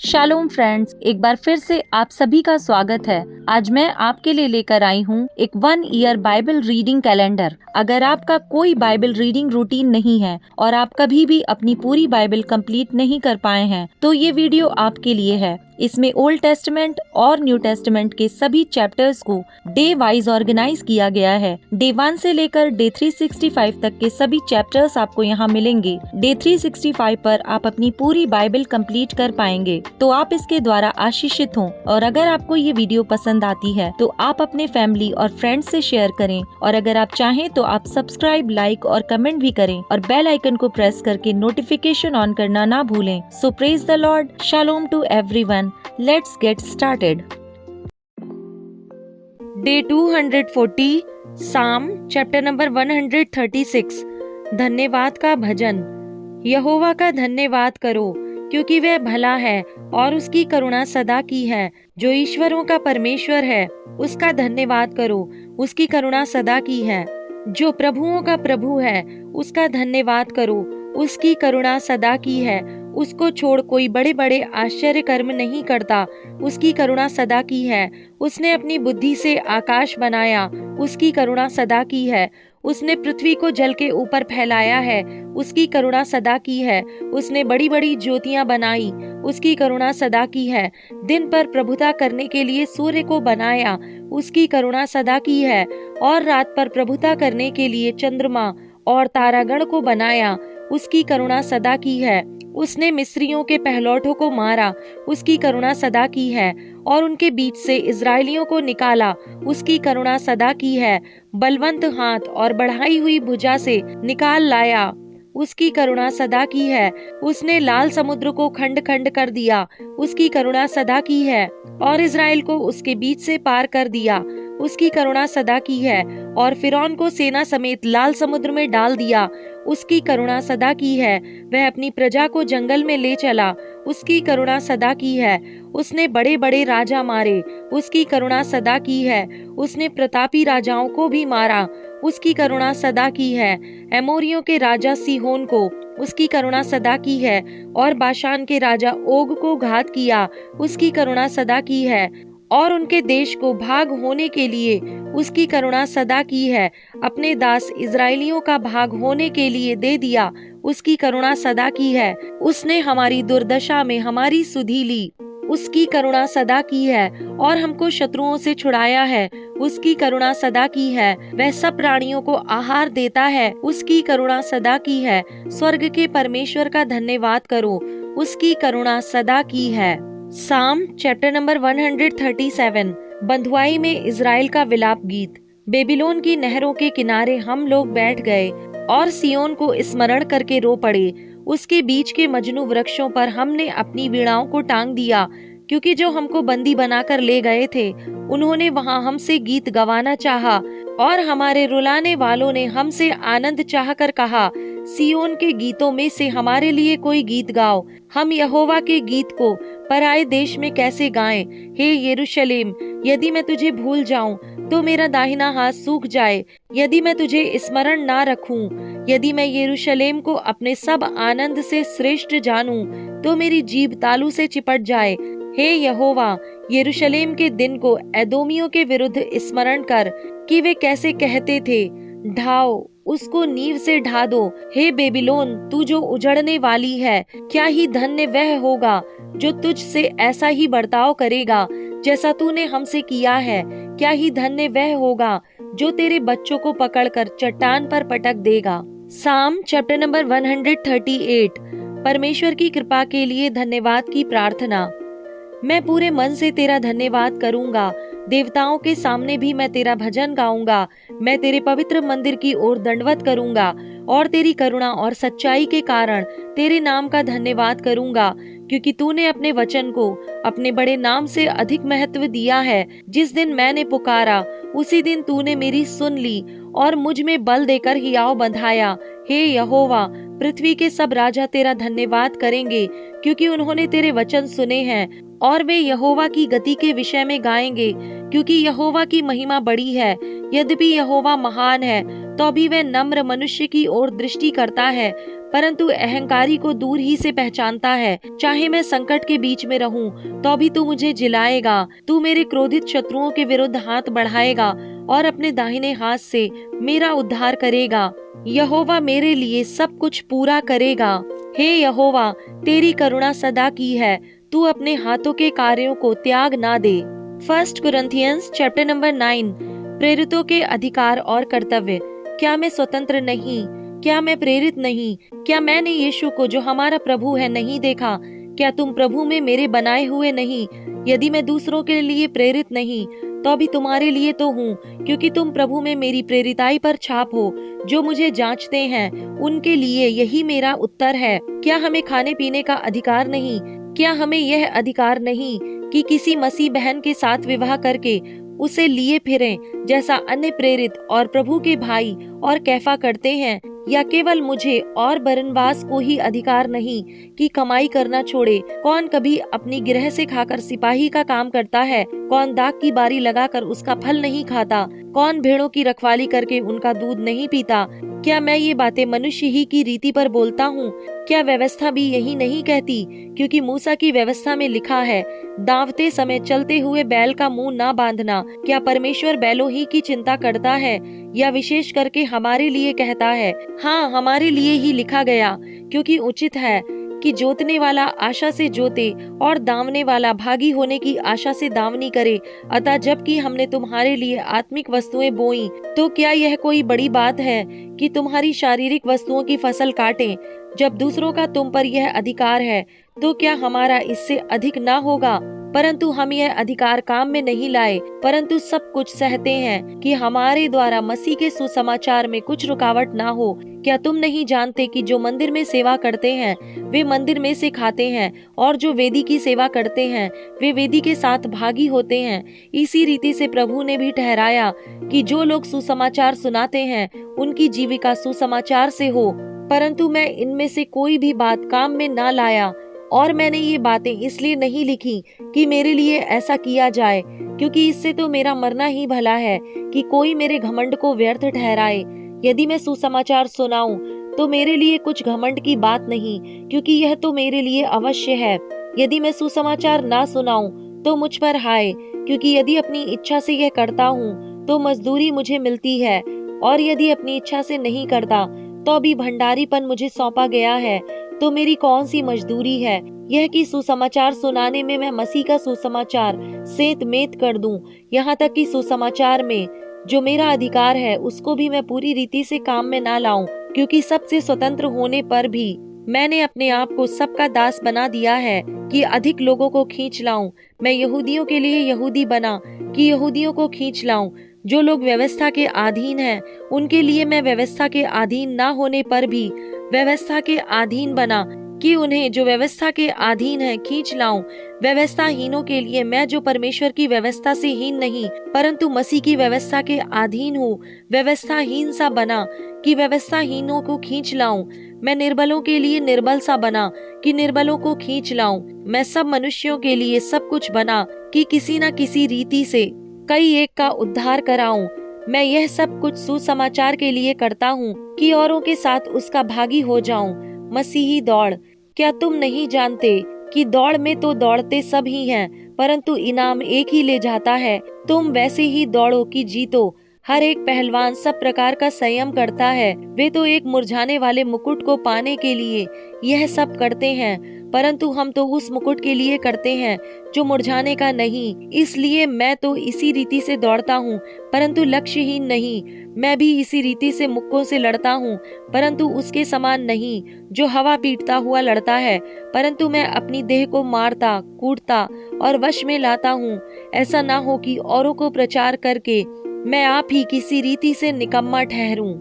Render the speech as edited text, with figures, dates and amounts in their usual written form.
Shalom friends, एक बार फिर से आप सभी का स्वागत है। आज मैं आपके लिए लेकर आई हूँ एक 1 ईयर बाइबल रीडिंग कैलेंडर। अगर आपका कोई बाइबल रीडिंग रूटीन नहीं है और आप कभी भी अपनी पूरी बाइबल कंप्लीट नहीं कर पाए हैं, तो ये वीडियो आपके लिए है। इसमें ओल्ड टेस्टमेंट और न्यू टेस्टमेंट के सभी चैप्टर्स को डे वाइज ऑर्गेनाइज किया गया है। डे 1 से लेकर डे 365 तक के सभी चैप्टर्स आपको यहाँ मिलेंगे। डे 365 पर आप अपनी पूरी बाइबल कंप्लीट कर पाएंगे, तो आप इसके द्वारा आशीषित हों। और अगर आपको ये वीडियो पसंद आती है तो आप अपने फैमिली और फ्रेंड्स से शेयर करें, और अगर आप चाहें तो आप सब्सक्राइब, लाइक और कमेंट भी करें और बेल आइकन को प्रेस करके नोटिफिकेशन ऑन करना ना भूलें। So praise the Lord, shalom to everyone. Let's get started. Day 240, Psalm chapter number 136। धन्यवाद का भजन। यहोवा का धन्यवाद करो, क्योंकि वह भला है और उसकी करुणा सदा की है। जो ईश्वरों का परमेश्वर है, उसका धन्यवाद करो, उसकी करुणा सदा की है। जो प्रभुओं का प्रभु है, उसका धन्यवाद करो, उसकी करुणा सदा की है। उसको छोड़ कोई बड़े बड़े आश्चर्य कर्म नहीं करता, उसकी करुणा सदा की है। उसने अपनी बुद्धि से आकाश बनाया, उसकी करुणा सदा की है। उसने पृथ्वी को जल के ऊपर फैलाया है, उसकी करुणा सदा की है। उसने बड़ी बड़ी ज्योतियां बनाई, उसकी करुणा सदा की है। दिन पर प्रभुता करने के लिए सूर्य को बनाया, उसकी करुणा सदा की है। और रात पर प्रभुता करने के लिए चंद्रमा और तारागण को बनाया, उसकी करुणा सदा की है। उसने मिस्रियों के पहलौठों को मारा, उसकी करुणा सदा की है। और उनके बीच से इजरायलियों को निकाला, उसकी करुणा सदा की है। बलवंत हाथ और बढ़ाई हुई भुजा से निकाल लाया, उसकी करुणा सदा की है। उसने लाल समुद्र को खंड खंड कर दिया, उसकी करुणा सदा की है। और इजराइल को उसके बीच से पार कर दिया, उसकी करुणा सदा की है। और फिरौन को सेना समेत लाल समुद्र में डाल दिया, उसकी करुणा सदा की है। वह अपनी प्रजा को जंगल में ले चला, उसकी करुणा सदा की है। उसने बड़े बड़े राजा मारे, उसकी करुणा सदा की है। उसने प्रतापी राजाओं को भी मारा, उसकी करुणा सदा की है। एमोरियों के राजा सीहोन को, उसकी करुणा सदा की है। और बाशान के राजा ओग को घात किया, उसकी करुणा सदा की है। और उनके देश को भाग होने के लिए उसकी करुणा सदा की है। अपने दास इजराइलियों का भाग होने के लिए दे दिया, उसकी करुणा सदा की है। उसने हमारी दुर्दशा में हमारी सुधि ली, उसकी करुणा सदा की है। और हमको शत्रुओं से छुड़ाया है, उसकी करुणा सदा की है। वह सब प्राणियों को आहार देता है, उसकी करुणा सदा की है। स्वर्ग के परमेश्वर का धन्यवाद करो, उसकी करुणा सदा की है। साम चैप्टर नंबर 137। बंधुआई में इजराइल का विलाप गीत। बेबीलोन की नहरों के किनारे हम लोग बैठ गए और सियोन को स्मरण करके रो पड़े। उसके बीच के मजनू वृक्षों पर हमने अपनी वीणाओं को टांग दिया, क्योंकि जो हमको बंदी बनाकर ले गए थे, उन्होंने वहां हमसे गीत गवाना चाहा। और हमारे रुलाने वालों ने हमसे आनंद चाहकर कहा, सियोन के गीतों में से हमारे लिए कोई गीत गाओ। हम यहोवा के गीत को पराए देश में कैसे गाएं। हे यरूशलेम, यदि मैं तुझे भूल जाऊं तो मेरा दाहिना हाथ सूख जाए। यदि मैं तुझे स्मरण ना रखूं, यदि मैं यरूशलेम को अपने सब आनंद से श्रेष्ठ जानूं, तो मेरी जीभ तालू से चिपट जाए। हे यहोवा, यरूशलेम के दिन को एदोमियों के विरुद्ध स्मरण कर, कि वे कैसे कहते थे, ढाओ, उसको नींव से ढा दो। हे बेबीलोन, तू जो उजड़ने वाली है, क्या ही धन्य वह होगा जो तुझ से ऐसा ही बर्ताव करेगा जैसा तूने हमसे किया है। क्या ही धन्य वह होगा जो तेरे बच्चों को पकड़कर चट्टान पर पटक देगा। साम चैप्टर नंबर 138। परमेश्वर की कृपा के लिए धन्यवाद की प्रार्थना। मैं पूरे मन से तेरा धन्यवाद करूंगा, देवताओं के सामने भी मैं तेरा भजन गाऊंगा। मैं तेरे पवित्र मंदिर की ओर दंडवत करूंगा और तेरी करुणा और सच्चाई के कारण तेरे नाम का धन्यवाद करूंगा, क्योंकि तूने अपने वचन को अपने बड़े नाम से अधिक महत्व दिया है। जिस दिन मैंने पुकारा, उसी दिन तूने मेरी सुन ली और मुझ में बल देकर हियाव बंधाया। हे यहोवा, पृथ्वी के सब राजा तेरा धन्यवाद करेंगे, क्योंकि उन्होंने तेरे वचन सुने हैं। और वे यहोवा की गति के विषय में गाएंगे, क्योंकि यहोवा की महिमा बड़ी है। यद्यपि यहोवा महान है, तो भी वह नम्र मनुष्य की ओर दृष्टि करता है, परंतु अहंकारी को दूर ही से पहचानता है। चाहे मैं संकट के बीच में रहूं, तो भी तू मुझे जिलाएगा। तू मेरे क्रोधित शत्रुओं के विरुद्ध हाथ बढ़ाएगा और अपने दाहिने हाथ से मेरा उद्धार करेगा। यहोवा मेरे लिए सब कुछ पूरा करेगा। हे यहोवा, तेरी करुणा सदा की है, तू अपने हाथों के कार्यों को त्याग ना दे। 1 कुरिन्थियंस चैप्टर नंबर 9। प्रेरितों के अधिकार और कर्तव्य। क्या मैं स्वतंत्र नहीं? क्या मैं प्रेरित नहीं? क्या मैंने यीशु को जो हमारा प्रभु है नहीं देखा? क्या तुम प्रभु में मेरे बनाए हुए नहीं? यदि मैं दूसरों के लिए प्रेरित नहीं, तो भी तुम्हारे लिए तो हूँ, क्योंकि तुम प्रभु में मेरी प्रेरिताई पर छाप हो। जो मुझे जांचते हैं, उनके लिए यही मेरा उत्तर है। क्या हमें खाने पीने का अधिकार नहीं? क्या हमें यह अधिकार नहीं कि किसी मसीह बहन के साथ विवाह करके उसे लिए फिरें, जैसा अन्य प्रेरित और प्रभु के भाई और कैफा करते हैं? या केवल मुझे और बरनबास को ही अधिकार नहीं कि कमाई करना छोड़े? कौन कभी अपनी गिरह से खाकर सिपाही का काम करता है? कौन दाख की बारी लगाकर उसका फल नहीं खाता? कौन भेड़ों की रखवाली करके उनका दूध नहीं पीता? क्या मैं ये बातें मनुष्य ही की रीति पर बोलता हूँ? क्या व्यवस्था भी यही नहीं कहती? क्योंकि मूसा की व्यवस्था में लिखा है, दावते समय चलते हुए बैल का मुंह ना बांधना। क्या परमेश्वर बैलों ही की चिंता करता है, या विशेष करके हमारे लिए कहता है? हाँ, हमारे लिए ही लिखा गया, क्योंकि उचित है कि जोतने वाला आशा से जोते और दावने वाला भागी होने की आशा से दावनी करे। अतः जबकि हमने तुम्हारे लिए आत्मिक वस्तुएं बोई, तो क्या यह कोई बड़ी बात है कि तुम्हारी शारीरिक वस्तुओं की फसल काटें? जब दूसरों का तुम पर यह अधिकार है, तो क्या हमारा इससे अधिक ना होगा? परंतु हम यह अधिकार काम में नहीं लाए, परंतु सब कुछ सहते हैं कि हमारे द्वारा मसीह के सुसमाचार में कुछ रुकावट ना हो। क्या तुम नहीं जानते कि जो मंदिर में सेवा करते हैं, वे मंदिर में से खाते हैं, और जो वेदी की सेवा करते हैं, वे वेदी के साथ भागी होते हैं? इसी रीति से प्रभु ने भी ठहराया कि जो लोग सुसमाचार सुनाते हैं, उनकी जीविका सुसमाचार से हो। परंतु मैं इनमें से कोई भी बात काम में ना लाया, और मैंने ये बातें इसलिए नहीं लिखी कि मेरे लिए ऐसा किया जाए, क्योंकि इससे तो मेरा मरना ही भला है कि कोई मेरे घमंड को व्यर्थ ठहराए। यदि मैं सुसमाचार सुनाऊं, तो मेरे लिए कुछ घमंड की बात नहीं, क्योंकि यह तो मेरे लिए अवश्य है। यदि मैं सुसमाचार ना सुनाऊं, तो मुझ पर हाय, क्योंकि यदि अपनी इच्छा से यह करता हूँ, तो मजदूरी मुझे मिलती है, और यदि अपनी इच्छा से नहीं करता, तो भी भंडारीपन मुझे सौंपा गया है। तो मेरी कौन सी मजदूरी है? यह कि सुसमाचार सुनाने में मैं मसीह का सुसमाचार सेंत मेत कर दूं, यहाँ तक कि सुसमाचार में जो मेरा अधिकार है, उसको भी मैं पूरी रीति से काम में ना लाऊं। क्योंकि सबसे स्वतंत्र होने पर भी मैंने अपने आप को सबका दास बना दिया है कि अधिक लोगों को खींच लाऊं। मैं यहूदियों के लिए यहूदी बना कि यहूदियों को खींच लाऊं। जो लोग व्यवस्था के अधीन हैं, उनके लिए मैं व्यवस्था के अधीन ना होने पर भी व्यवस्था के अधीन बना कि उन्हें जो व्यवस्था के अधीन है खींच लाऊं। व्यवस्थाहीनों के लिए मैं, जो परमेश्वर की व्यवस्था से हीन नहीं परंतु मसीह की व्यवस्था के अधीन हूँ, व्यवस्थाहीन सा बना कि व्यवस्थाहीनों को खींच लाऊं। मैं निर्बलों के लिए निर्बल सा बना कि निर्बलों को खींच लाऊं। मैं सब मनुष्यों के लिए सब कुछ बना कि किसी न किसी रीति से कई एक का उद्धार कराऊं। मैं यह सब कुछ सुसमाचार के लिए करता हूँ कि औरों के साथ उसका भागी हो जाऊं। मसीही दौड़। क्या तुम नहीं जानते कि दौड़ में तो दौड़ते सब ही हैं, परंतु इनाम एक ही ले जाता है? तुम वैसे ही दौड़ो कि जीतो। हर एक पहलवान सब प्रकार का संयम करता है। वे तो एक मुरझाने वाले मुकुट को पाने के लिए यह सब करते हैं, परंतु हम तो उस मुकुट के लिए करते हैं जो मुरझाने का नहीं। इसलिए मैं तो इसी रीति से दौड़ता हूँ, परंतु लक्ष्यहीन नहीं। मैं भी इसी रीति से मुक्कों से लड़ता हूँ, परंतु उसके समान नहीं जो हवा पीटता हुआ लड़ता है, परंतु मैं अपनी देह को मारता, कूटता और वश में लाता हूँ। ऐसा ना हो कि औरों को प्रचार करके मैं आप ही किसी रीति से निकम्मा ठहरूं।